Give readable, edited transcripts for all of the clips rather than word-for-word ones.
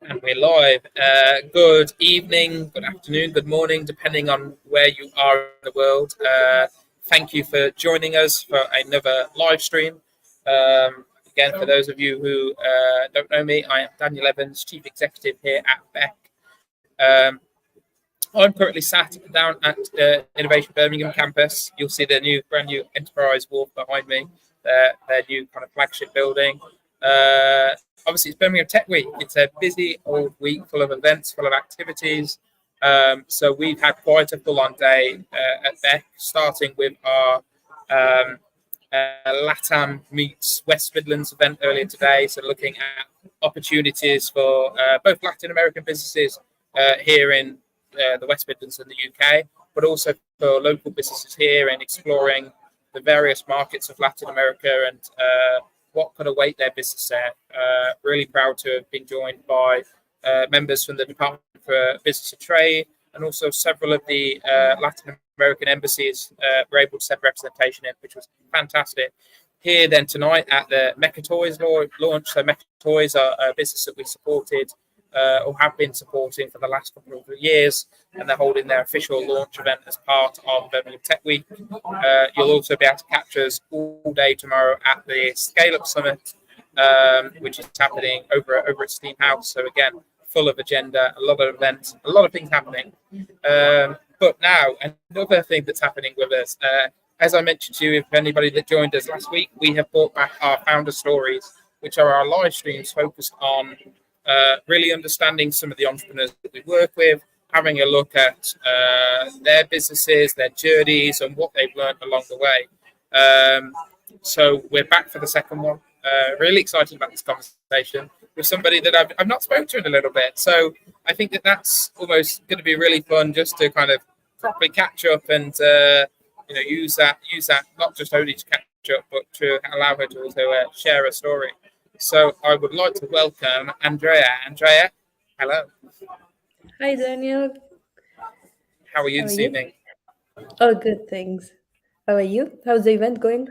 And we're live. Good evening, good afternoon, good morning, depending on where you are in the world. Thank you for joining us for another live stream. Again, for those of you who don't know me, I am Daniel Evans, Chief Executive here at BEC. I'm currently sat down at the Innovation Birmingham campus. You'll see the brand new Enterprise Wharf behind me, their new kind of flagship building. Obviously, it's Birmingham Tech Week. It's a busy old week full of events, full of activities. So we've had quite a full-on day at BEC, starting with our LATAM meets West Midlands event earlier today. So looking at opportunities for both Latin American businesses here in the West Midlands and the UK, but also for local businesses here and exploring the various markets of Latin America and what could await their business there. Really proud to have been joined by members from the Department for Business and Trade, and also several of the Latin American embassies were able to send representation in, which was fantastic. Here then tonight at the Mecca Toys launch. So Mecca Toys are a business that we supported or have been supporting for the last couple of years, and they're holding their official launch event as part of Birmingham Tech Week. You'll also be able to capture us all day tomorrow at the Scale Up Summit, which is happening over at Steam House. So again, full of agenda, a lot of events, a lot of things happening. But now, another thing that's happening with us, as I mentioned to you, if anybody that joined us last week, we have brought back our founder stories, which are our live streams focused on really understanding some of the entrepreneurs that we work with, having a look at their businesses, their journeys, and what they've learned along the way. So we're back for the second one. Really excited about this conversation with somebody that I've not spoken to in a little bit. So I think that's almost going to be really fun, just to kind of properly catch up and use that not just only to catch up, but to allow her to also share a story. So I would like to welcome Andrea. Andrea, hello. Hi, Daniel. How are you this evening? Oh, good, thanks. How are you? How's the event going?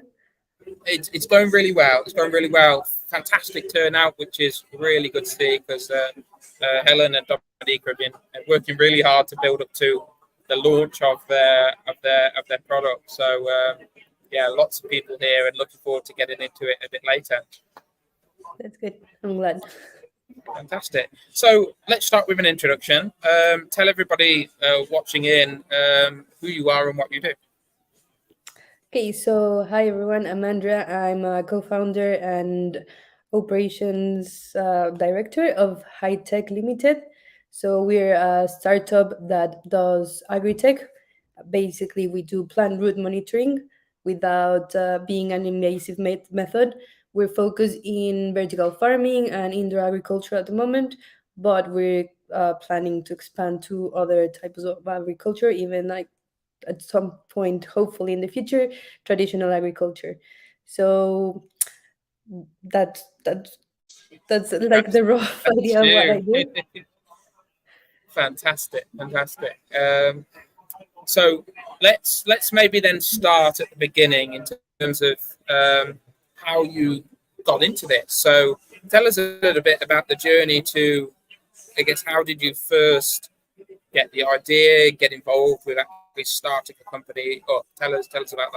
It's going really well. It's going really well. Fantastic turnout, which is really good to see, because Helen and Dominique have been working really hard to build up to the launch of their product. So yeah, lots of people here, and looking forward to getting into it a bit later. That's good. I'm glad. Fantastic. So let's start with an introduction. Tell everybody watching in who you are and what you do. Okay, so hi everyone. I'm Andrea. I'm a co-founder and operations director of High Tech Limited. So we're a startup that does agri-tech. Basically, we do plant root monitoring without being an invasive method. We're focused in vertical farming and indoor agriculture at the moment, but we're planning to expand to other types of agriculture, even like at some point, hopefully in the future, traditional agriculture. So that's like the rough idea of what I do. Fantastic. So let's maybe then start at the beginning in terms of how you got into this. So tell us a little bit about the journey to, I guess, how did you first get the idea, get involved with actually starting a company? Or tell us about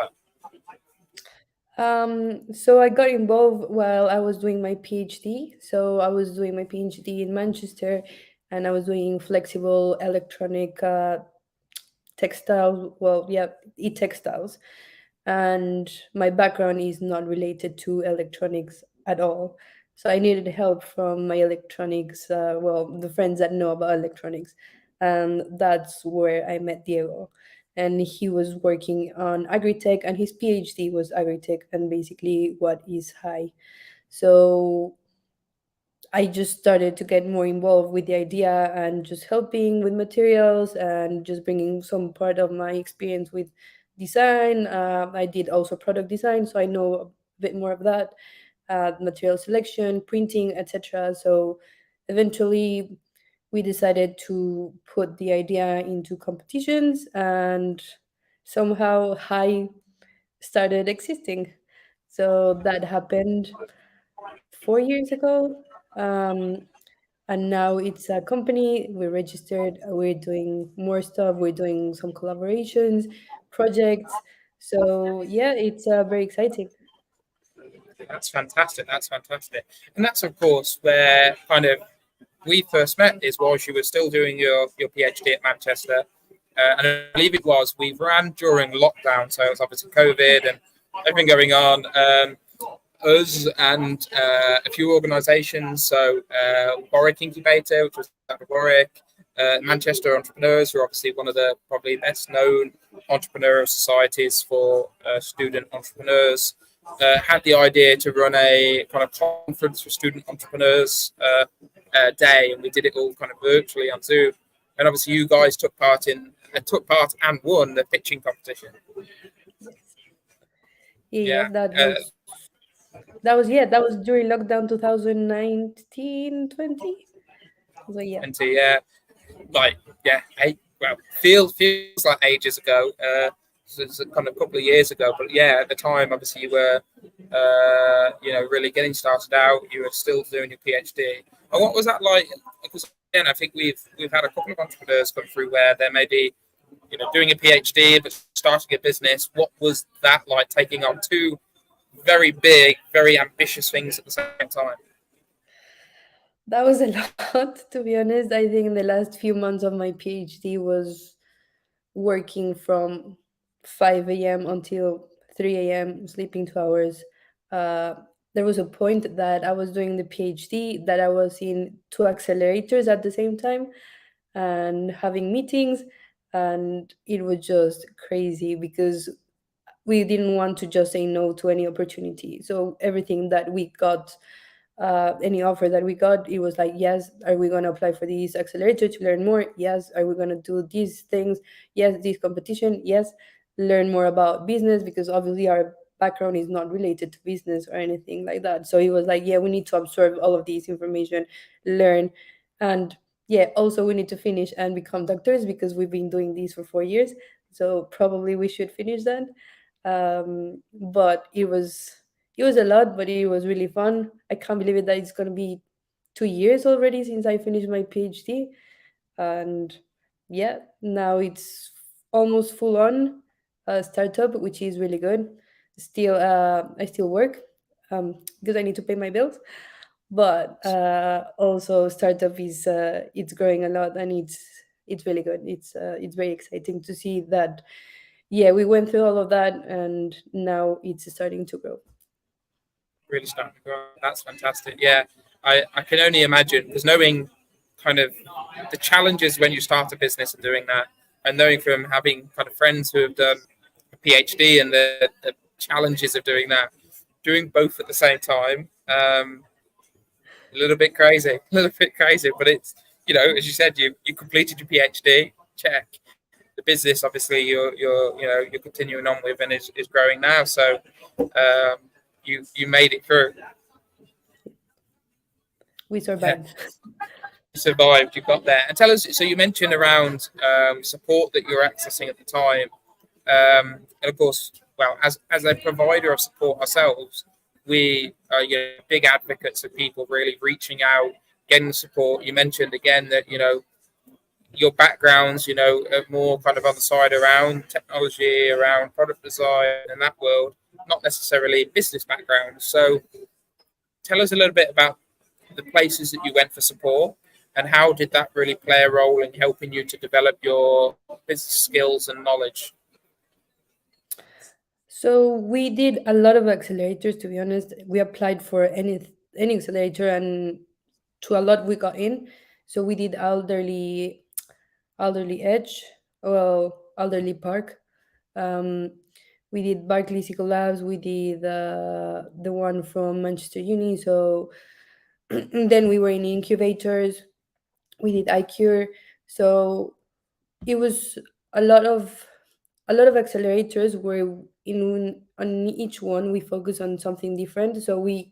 that. So I got involved while I was doing my PhD. So I was doing my PhD in Manchester, and I was doing flexible electronic textiles. Well, yeah, e-textiles. And my background is not related to electronics at all. So I needed help from my electronics, the friends that know about electronics. And that's where I met Diego. And he was working on agri-tech, and his PhD was agri-tech and basically what is high. So I just started to get more involved with the idea and just helping with materials and just bringing some part of my experience with design. I did also product design, so I know a bit more of that, material selection, printing, etc. So eventually, we decided to put the idea into competitions, and somehow High started existing. So that happened 4 years ago. Um, and now it's a company. We're registered. We're doing more stuff. We're doing some collaborations, projects. So yeah, it's very exciting. That's fantastic. That's fantastic. And that's, of course, where kind of we first met is whilst you were still doing your PhD at Manchester. And I believe it was, we ran during lockdown. So it was obviously COVID and everything going on. Us and a few organisations. So Warwick Incubator, which was out of Warwick, Manchester Entrepreneurs, who are obviously one of the probably best known entrepreneurial societies for student entrepreneurs. Had the idea to run a kind of conference for student entrepreneurs day, and we did it all kind of virtually on Zoom. And obviously, you guys took part and won the pitching competition. Yeah, Yeah, that was during lockdown 2019, 20. So yeah. and like feels like ages ago. It's a kind of couple of years ago, but yeah, at the time, obviously, you were really getting started out. You were still doing your PhD. And what was that like? Because again, I think we've had a couple of entrepreneurs come through where they're maybe doing a PhD but starting a business. What was that like, taking on two very big, very ambitious things at the same time? That was a lot, to be honest. I think the last few months of my PhD was working from 5 a.m. until 3 a.m., sleeping 2 hours. Uh, there was a point that I was doing the PhD that I was in two accelerators at the same time and having meetings, and it was just crazy because we didn't want to just say no to any opportunity. So everything that we got, any offer that we got, it was like, yes, are we going to apply for this accelerator to learn more? Yes. Are we going to do these things? Yes. This competition? Yes. Learn more about business, because obviously our background is not related to business or anything like that. So it was like, yeah, we need to absorb all of this information, learn, and yeah, also we need to finish and become doctors because we've been doing this for 4 years. So probably we should finish that. But it was a lot, but it was really fun. I can't believe it that it's gonna be 2 years already since I finished my PhD, and yeah, now it's almost full on startup, which is really good. Still, I still work because I need to pay my bills, but also startup is it's growing a lot, and it's really good. It's very exciting to see that. Yeah, we went through all of that, and now it's starting to grow. Really starting to grow. That's fantastic. Yeah, I can only imagine, because knowing kind of the challenges when you start a business and doing that, and knowing from having kind of friends who have done a PhD and the challenges of doing that, doing both at the same time, a little bit crazy, a little bit crazy. But it's, as you said, you completed your PhD, check. The business, obviously, you're continuing on with, and is growing now. So you made it through. We Yeah, survived. you survived. You got there. And tell us. So you mentioned around support that you're accessing at the time, and of course, well, as a provider of support ourselves, we are big advocates of people really reaching out, getting support. You mentioned again that your backgrounds, are more kind of on the side around technology, around product design, and that world, not necessarily business background. So tell us a little bit about the places that you went for support, and how did that really play a role in helping you to develop your business skills and knowledge? So we did a lot of accelerators. To be honest, we applied for any accelerator, and to a lot we got in. So we did elderly edge, well, elderly park. Um, we did Barclays Labs. We did the one from Manchester Uni. So then we were in incubators. We did iCure. So it was a lot of accelerators where on each one we focus on something different. So we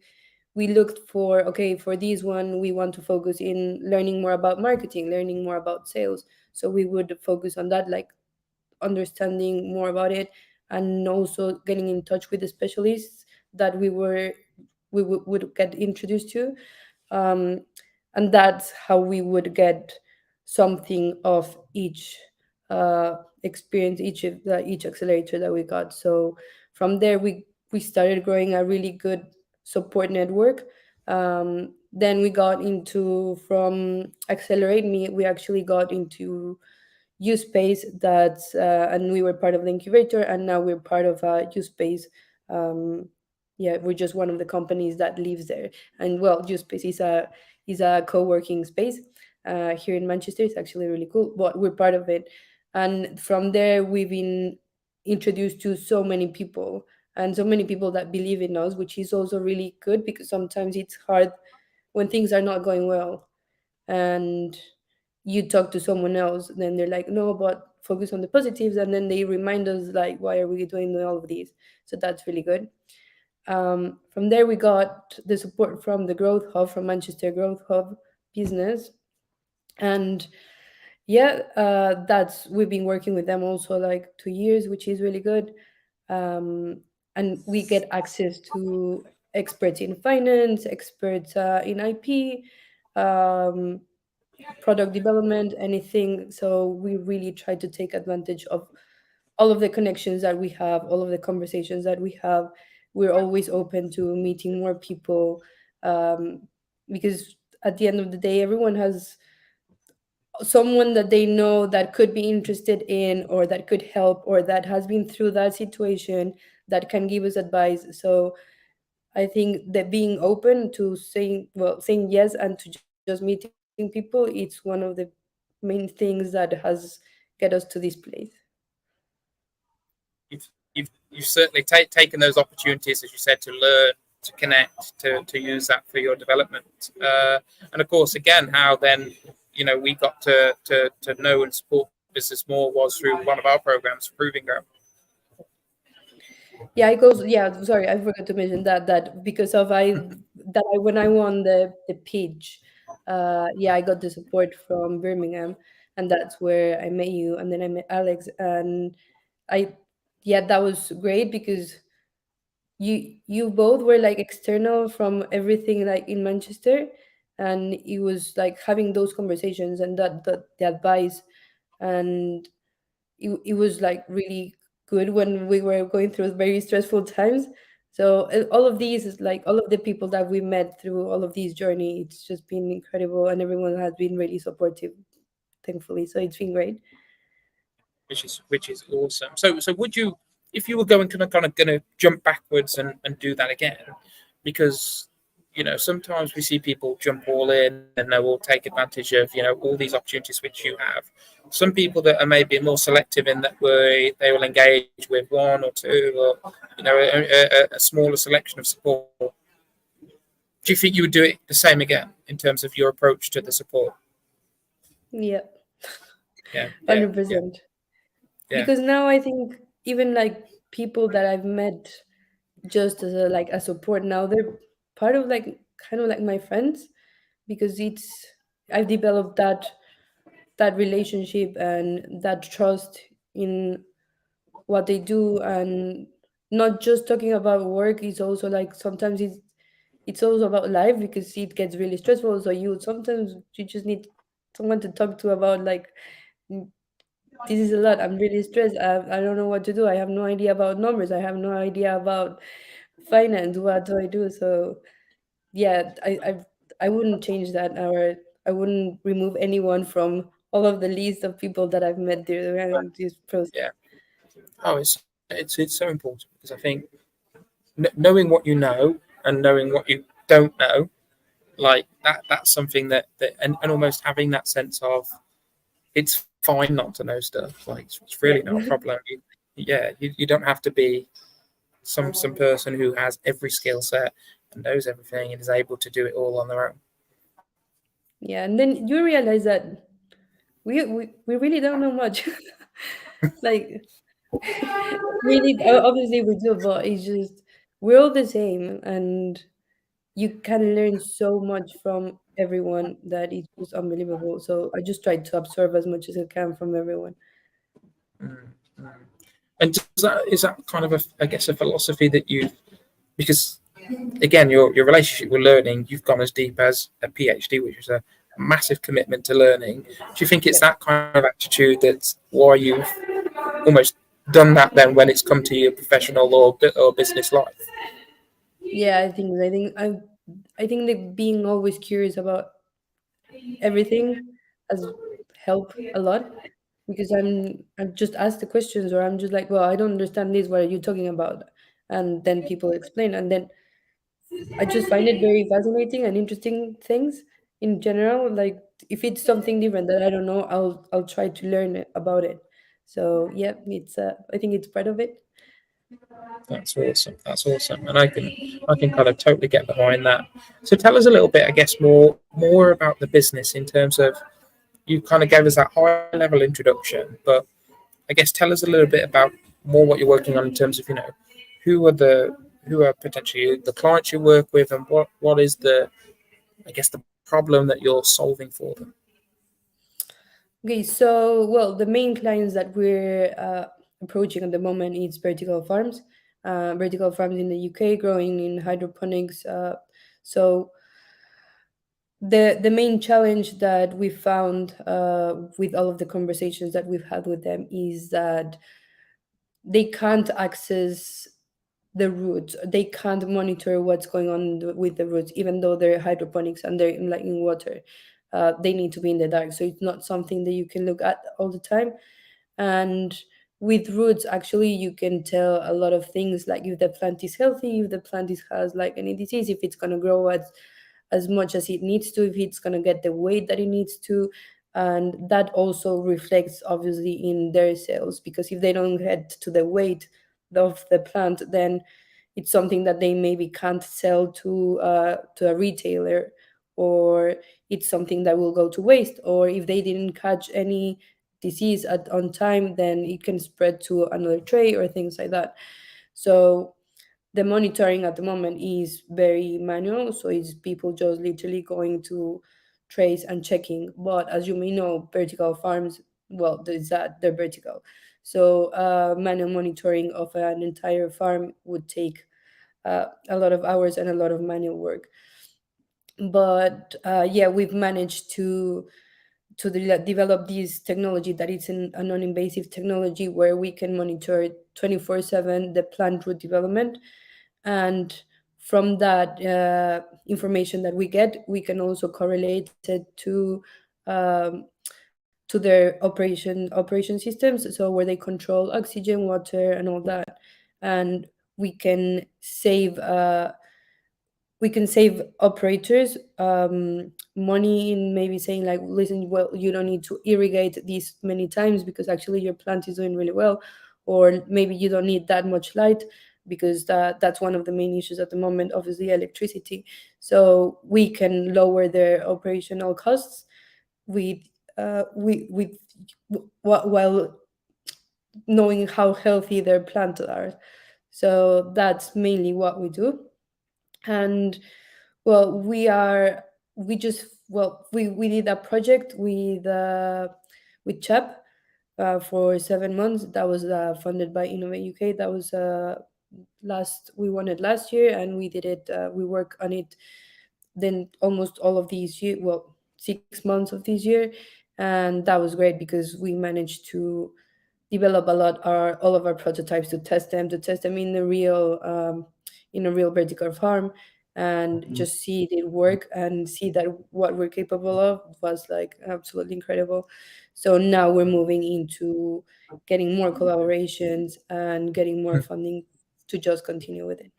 looked for, okay, for this one we want to focus in learning more about marketing, learning more about sales. So we would focus on that, like understanding more about it, and also getting in touch with the specialists that would get introduced to, um, and that's how we would get something of each experience, each accelerator that we got. So from there, we started growing a really good support network. Then we got into, from Accelerate Me, we actually got into USpace, that's and we were part of the incubator, and now we're part of USpace. um, yeah, we're just one of the companies that lives there. And well, USpace is a co-working space here in Manchester. It's actually really cool, but we're part of it. And from there, we've been introduced to so many people, and so many people that believe in us, which is also really good, because sometimes it's hard when things are not going well, and you talk to someone else, then they're like, no, but focus on the positives, and then they remind us like, why are we doing all of these? So that's really good. From there, we got the support from the Growth Hub, from Manchester Growth Hub Business. And yeah, that's we've been working with them also like 2 years, which is really good. um, and we get access to experts in finance, experts in IP, um, product development, anything. So we really try to take advantage of all of the connections that we have, all of the conversations that we have. We're always open to meeting more people, um, because at the end of the day, everyone has someone that they know that could be interested in, or that could help, or that has been through that situation, that can give us advice. So I think that being open to saying yes, and to just meeting people, it's one of the main things that has get us to this place. You've certainly taken those opportunities, as you said, to learn, to connect, to use that for your development. And of course, again, how then we got to know and support business more was through one of our programs, Proving Ground. Yeah, it goes. Yeah, sorry, I forgot to mention that because of when I won the pitch, yeah, I got the support from Birmingham, and that's where I met you, and then I met Alex, and I, yeah, that was great, because you both were like external from everything, like in Manchester, and it was like having those conversations, and that the advice, and it was like really good when we were going through very stressful times. So all of these is like all of the people that we met through all of these journey, it's just been incredible, and everyone has been really supportive, thankfully. So it's been great. which is awesome. So would you, if you were going to jump backwards and do that again, because sometimes we see people jump all in and they will take advantage of all these opportunities which you have. Some people that are maybe more selective in that way, they will engage with one or two, or a smaller selection of support. Do you think you would do it the same again in terms of your approach to the support? Yeah. Yeah, yeah, yeah, 100%. yeah. Because now I think even like people that I've met just as a support, now they're part of like kind of like my friends, because it's I've developed that relationship and that trust in what they do. And not just talking about work, it's also like sometimes it's also about life, because it gets really stressful. So you sometimes you just need someone to talk to about like, "Mm, this is a lot, I'm really stressed, I don't know what to do, I have no idea about numbers, I have no idea about finance, what do I do?" So yeah, I wouldn't change that, or I wouldn't remove anyone from all of the list of people that I've met Right. during this process. Yeah. Oh, it's so important, because I think knowing what you know and knowing what you don't know, like that's something that and almost having that sense of it's fine not to know stuff. Like it's Yeah. really not a problem. You don't have to be some person who has every skill set and knows everything and is able to do it all on their own. Yeah, and then you realize that we really don't know much. Like, really, obviously we do, but it's just we're all the same, and you can learn so much from everyone that it's just unbelievable. So I just try to absorb as much as I can from everyone. Mm, mm. And is that kind of I guess a philosophy that you've because again, your relationship with learning, you've gone as deep as a PhD, which is a massive commitment to learning. Do you think it's Yeah. that kind of attitude that's why you've almost done that then when it's come to your professional or business life? Yeah, I think that being always curious about everything has helped a lot because I'm just asked the questions, or I'm just like, well, I don't understand this. What are you talking about? And then people explain, and then I just find it very fascinating and interesting things in general. Like if it's something different that I don't know, I'll try to learn about it. So yeah, it's I think it's part of it. That's awesome. That's awesome, and I can kind of totally get behind that. So tell us a little bit, I guess, more about the business in terms of you kind of gave us that high level introduction, but I guess tell us a little bit about more what you're working on in terms of who are the who are potentially the clients you work with, and what is the I guess the problem that you're solving for them. Okay, so well, the main clients that we're approaching at the moment is vertical farms in the UK growing in hydroponics. So the main challenge that we found with all of the conversations that we've had with them is that they can't access the roots. They can't monitor what's going on with the roots, even though they're hydroponics and they're like in water. They need to be in the dark, so it's not something that you can look at all the time. And with roots, actually, you can tell a lot of things, like if the plant is healthy, if the plant has like any disease, if it's gonna grow as much as it needs to, if it's gonna get the weight that it needs to. And that also reflects obviously in their sales, because if they don't get to the weight of the plant, then it's something that they maybe can't sell to a retailer, or it's something that will go to waste, or if they didn't catch any disease on time, then it can spread to another tray or things like that. So the monitoring at the moment is very manual, so it's people just literally going to trace and checking. But as you may know, vertical farms, well, there's that they're vertical, so manual monitoring of an entire farm would take a lot of hours and a lot of manual work. But yeah, we've managed to develop this technology that is a non-invasive technology where we can monitor 24/7 the plant root development. And from that information that we get, we can also correlate it um, to their operation systems, so where they control oxygen, water, and all that. And we can save operators money in maybe saying like, listen, well, you don't need to irrigate these many times because actually your plant is doing really well, or maybe you don't need that much light, because that's one of the main issues at the moment, obviously electricity. So we can lower their operational costs with with while knowing how healthy their plants are. So that's mainly what we do. And well, we just well we did a project with CHEP for 7 months. That was funded by Innovate UK. That was last we won it last year, and we did it. We work on it then almost all of these year. Well, 6 months of this year, and that was great because we managed to develop a lot our all of our prototypes, to test them in a real vertical farm, and just see it work and see that what we're capable of was like absolutely incredible. So now we're moving into getting more collaborations and getting more funding to just continue with it.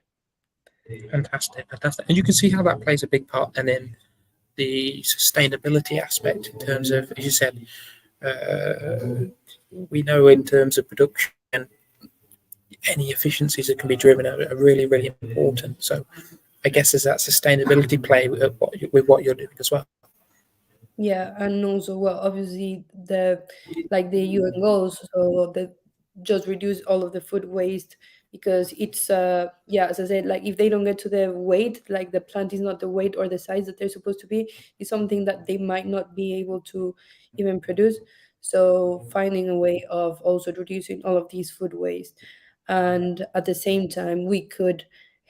Fantastic, fantastic. And you can see how that plays a big part, and then the sustainability aspect in terms of, as you said, uh, we know in terms of production, any efficiencies that can be driven are really, really important. So I guess there's that sustainability play with what you're doing as well. Yeah, and also, well, obviously the UN goals, so that just reduce all of the food waste, because it's yeah, as I said, like if they don't get to the weight, like the plant is not the weight or the size that they're supposed to be, is something that they might not be able to even produce. So finding a way of also reducing all of these food waste, and at the same time we could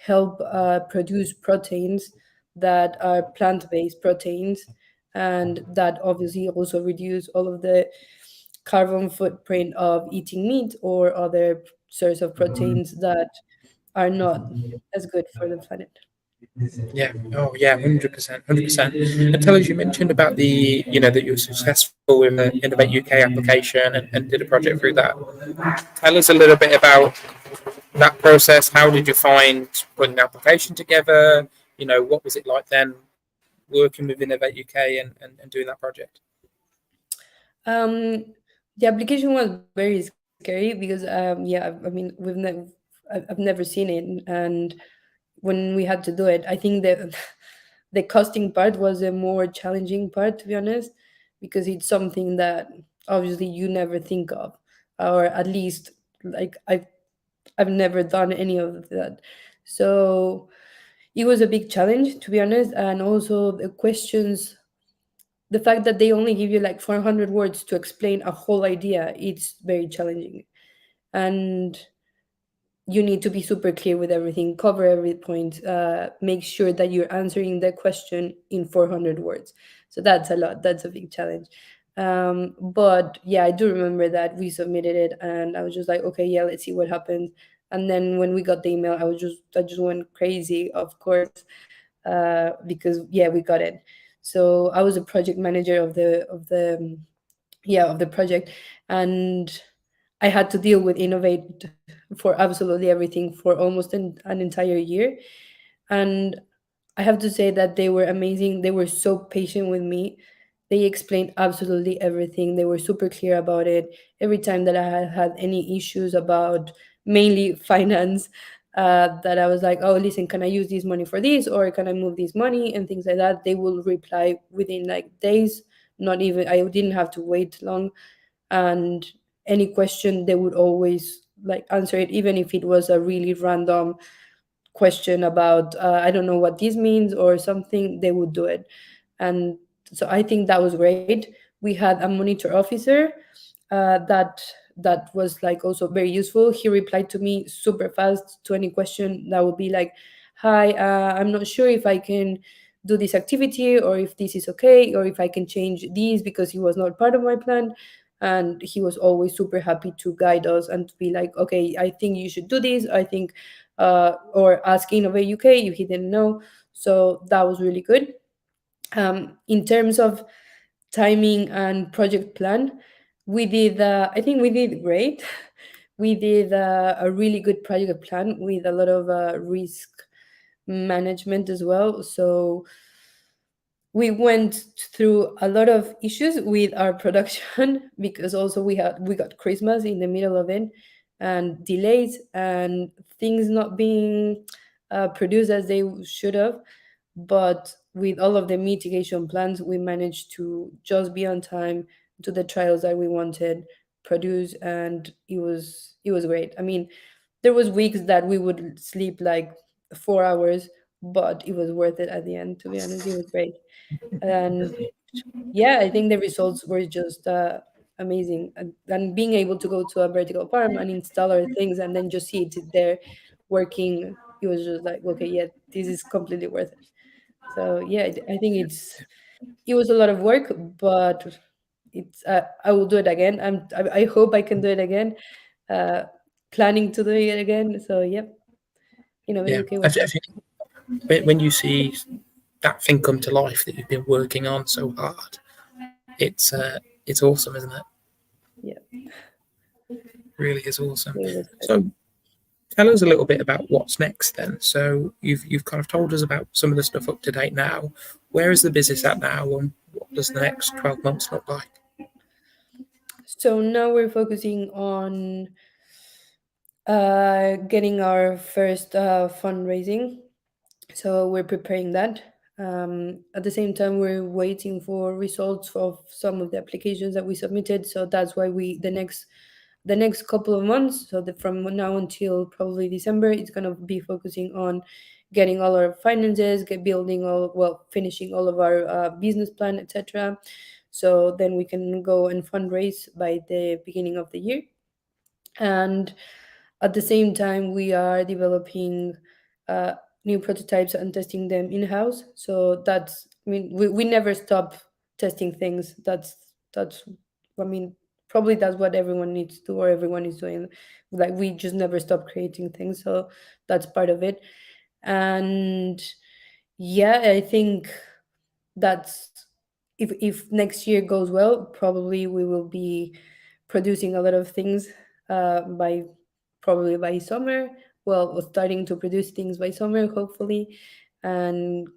help produce proteins that are plant-based proteins, and that obviously also reduce all of the carbon footprint of eating meat or other source of proteins that are not as good for the planet. Yeah. Oh, yeah. 100%. 100%. And tell us, you mentioned about the, that you were successful with the Innovate UK application and did a project through that. Tell us a little bit about that process. How did you find putting the application together? What was it like then working with Innovate UK and doing that project? Um, the application was very scary because yeah, I mean I've never seen it, and when we had to do it, I think the the costing part was a more challenging part, to be honest, because it's something that obviously you never think of, or at least like I've never done any of that. So it was a big challenge, to be honest, and also the questions, the fact that they only give you like 400 words to explain a whole idea, it's very challenging. And you need to be super clear with everything, cover every point, make sure that you're answering the question in 400 words. So that's a lot. That's a big challenge. But yeah, I do remember that we submitted it, and I was just like, okay, yeah, let's see what happens. And then when we got the email, I just went crazy, of course, because yeah, we got it. So I was a project manager of the project, and I had to deal with Innovate for absolutely everything for almost an entire year. And I have to say that they were amazing. They were so patient with me. They explained absolutely everything. They were super clear about it. Every time that I had any issues about mainly finance, that I was like, oh, listen, can I use this money for this, or can I move this money and things like that, they will reply within like days. Not even, I didn't have to wait long. And any question, they would always like answer it, even if it was a really random question about I don't know what this means or something, they would do it. And so I think that was great. We had a monitor officer that was like also very useful. He replied to me super fast to any question that would be like, hi, I'm not sure if I can do this activity, or if this is okay, or if I can change these, because he was not part of my plan. And he was always super happy to guide us and to be like, okay, I think you should do this, I think, or ask Innovate UK if he didn't know. So that was really good. In terms of timing and project plan, we did, I think we did great. We did a really good project plan with a lot of risk management as well. So we went through a lot of issues with our production because also we got Christmas in the middle of it, and delays and things not being produced as they should have. But with all of the mitigation plans, we managed to just be on time to the trials that we wanted produce, and it was great. I mean, there was weeks that we would sleep like 4 hours, but it was worth it at the end. To be honest, it was great. And yeah, I think the results were just amazing. And being able to go to a vertical farm and install our things and then just see it there working, it was just like, okay, yeah, this is completely worth it. So yeah, I think it was a lot of work, but it's I will do it again. I hope I can do it again. Uh, Planning to do it again. So yep, Yeah. UK I, was I great. think when you see that thing come to life that you've been working on so hard, it's awesome, isn't it? Yeah, Really is awesome. it was good. So tell us a little bit about what's next then. So you've kind of told us about some of the stuff up to date now. Where is the business at now, and what does the next 12 months look like? So now we're focusing on getting our first fundraising. So we're preparing that. At the same time, we're waiting for results of some of the applications that we submitted. So that's why the next couple of months, so from now until probably December, it's gonna be focusing on getting all our finances, finishing all of our business plan, etc. So then we can go and fundraise by the beginning of the year. And at the same time, we are developing uh, new prototypes and testing them in house. So that's, I mean, we never stop testing things. That's I mean, probably that's what everyone needs to do or everyone is doing. Like we just never stop creating things. So that's part of it. And yeah, I think that's, if next year goes well, probably we will be producing a lot of things by probably by summer. Well, we're starting to produce things by summer, hopefully, and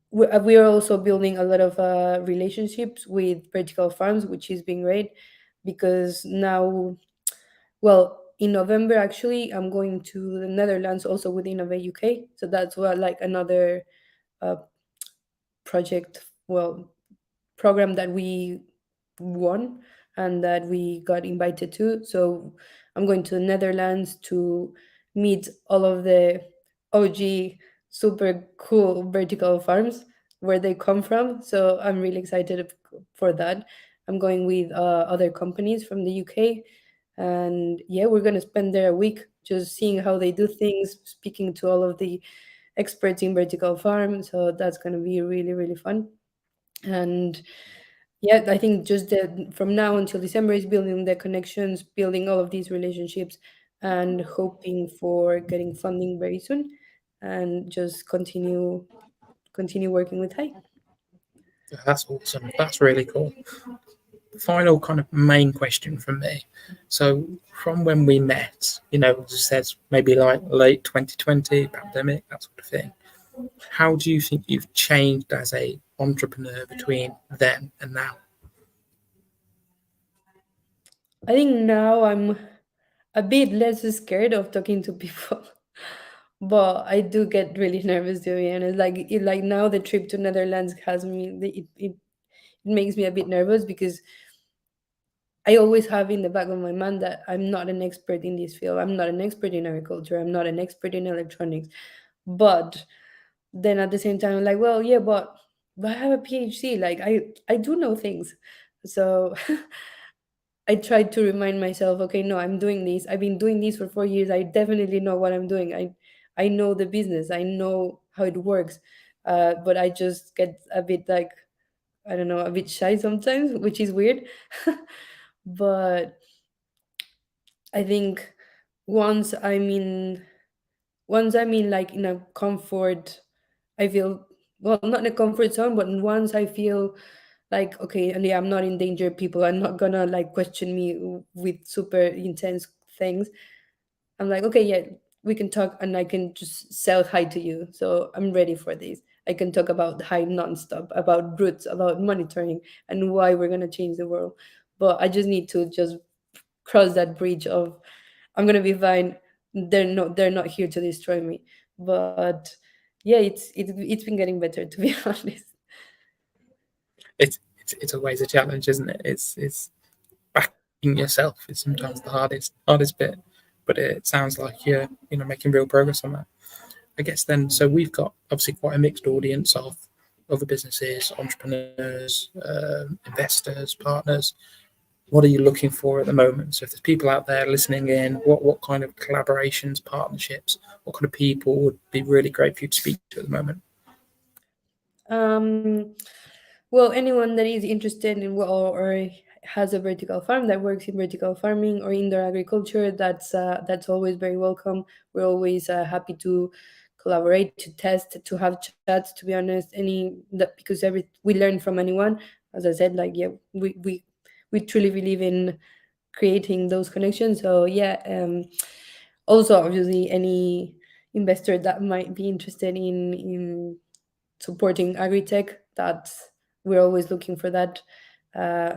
we are also building a lot of relationships with vertical farms, which is being great because now, well, in November actually, I'm going to the Netherlands also with Innovate UK. So that's what like another uh, project, well, program that we won and that we got invited to. So I'm going to the Netherlands to meet all of the OG super cool vertical farms where they come from. So I'm really excited for that. I'm going with other companies from the UK. And yeah, we're going to spend there a week just seeing how they do things, speaking to all of the experts in vertical farm. So that's going to be really, really fun. And yeah, I think just from now until December is building the connections, building all of these relationships, and hoping for getting funding very soon, and just continue working with Hi. That's awesome. That's really cool. Final kind of main question from me. So from when we met, as it says maybe like late 2020, pandemic, that sort of thing. How do you think you've changed as a entrepreneur between then and now? I think now I'm a bit less scared of talking to people. But I do get really nervous, to be honest. Like now the trip to Netherlands has me, it makes me a bit nervous because I always have in the back of my mind that I'm not an expert in this field. I'm not an expert in agriculture. I'm not an expert in electronics. But then at the same time, I'm like, well, yeah, but I have a PhD. Like I do know things. So I tried to remind myself, okay, no, I'm doing this. I've been doing this for 4 years. I definitely know what I'm doing. I know the business. I know how it works. But I just get a bit like, I don't know, a bit shy sometimes, which is weird. But I think once I'm in once I'm in like in a comfort, I feel, well, not in a comfort zone, but once I feel like, okay, and yeah, I'm not in danger, people are not gonna like question me with super intense things. I'm like, okay, yeah, we can talk and I can just sell high to you. So I'm ready for this. I can talk about high nonstop, about roots, about monitoring, and why we're gonna change the world. But I just need to just cross that bridge of I'm gonna be fine. They're not here to destroy me. But yeah, it's been getting better, to be honest. It's always a challenge, isn't it? It's backing yourself is sometimes the hardest bit, but it sounds like you're making real progress on that. I guess then, so we've got obviously quite a mixed audience of other businesses, entrepreneurs, investors, partners. What are you looking for at the moment? So if there's people out there listening in, what kind of collaborations, partnerships, what kind of people would be really great for you to speak to at the moment? Um, well, anyone that is interested in or has a vertical farm that works in vertical farming or indoor agriculture, that's always very welcome. We're always happy to collaborate, to test, to have chats. To be honest, because we learn from anyone. As I said, like yeah, we truly believe in creating those connections. So yeah, also obviously any investor that might be interested in supporting agri-tech, that we're always looking for that. uh,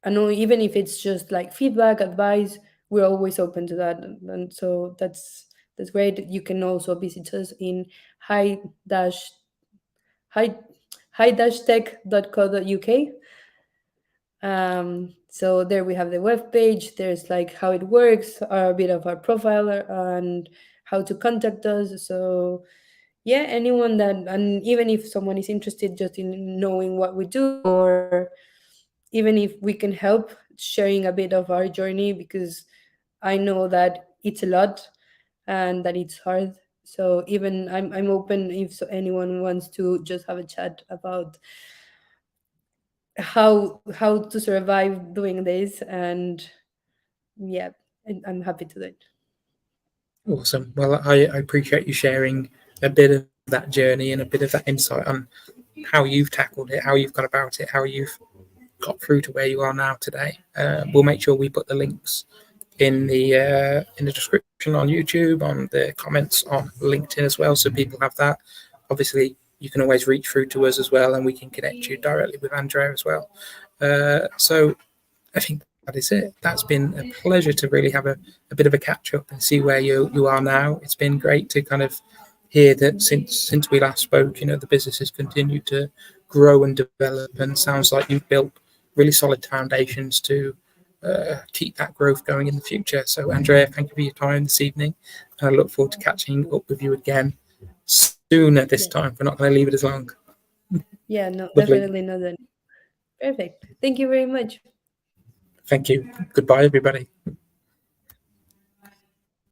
I know, even if it's just like feedback, advice, we're always open to that. And so that's great. You can also visit us in high dash high high-tech.co.uk. So there we have the web page. There's like how it works, a bit of our profile, and how to contact us. So yeah, anyone that, and even if someone is interested just in knowing what we do, or even if we can help sharing a bit of our journey, because I know that it's a lot and that it's hard. So even I'm open if anyone wants to just have a chat about how to survive doing this, and yeah, I'm happy to do it. Awesome. Well, I appreciate you sharing a bit of that journey and a bit of that insight on how you've tackled it, how you've gone about it, how you've got through to where you are now today. We'll make sure we put the links in the description on YouTube, on the comments on LinkedIn as well, so people have that. Obviously, you can always reach through to us as well, and we can connect you directly with Andrea as well. So I think that is it. That's been a pleasure to really have a bit of a catch up and see where you are now. It's been great to kind of hear that since we last spoke, the business has continued to grow and develop, and sounds like you've built really solid foundations to keep that growth going in the future. So, Andrea, thank you for your time this evening. I look forward to catching up with you again soon at this time. We're not going to leave it as long. Yeah, no, Lovely. definitely not. Perfect. Thank you very much. Thank you. Goodbye, everybody.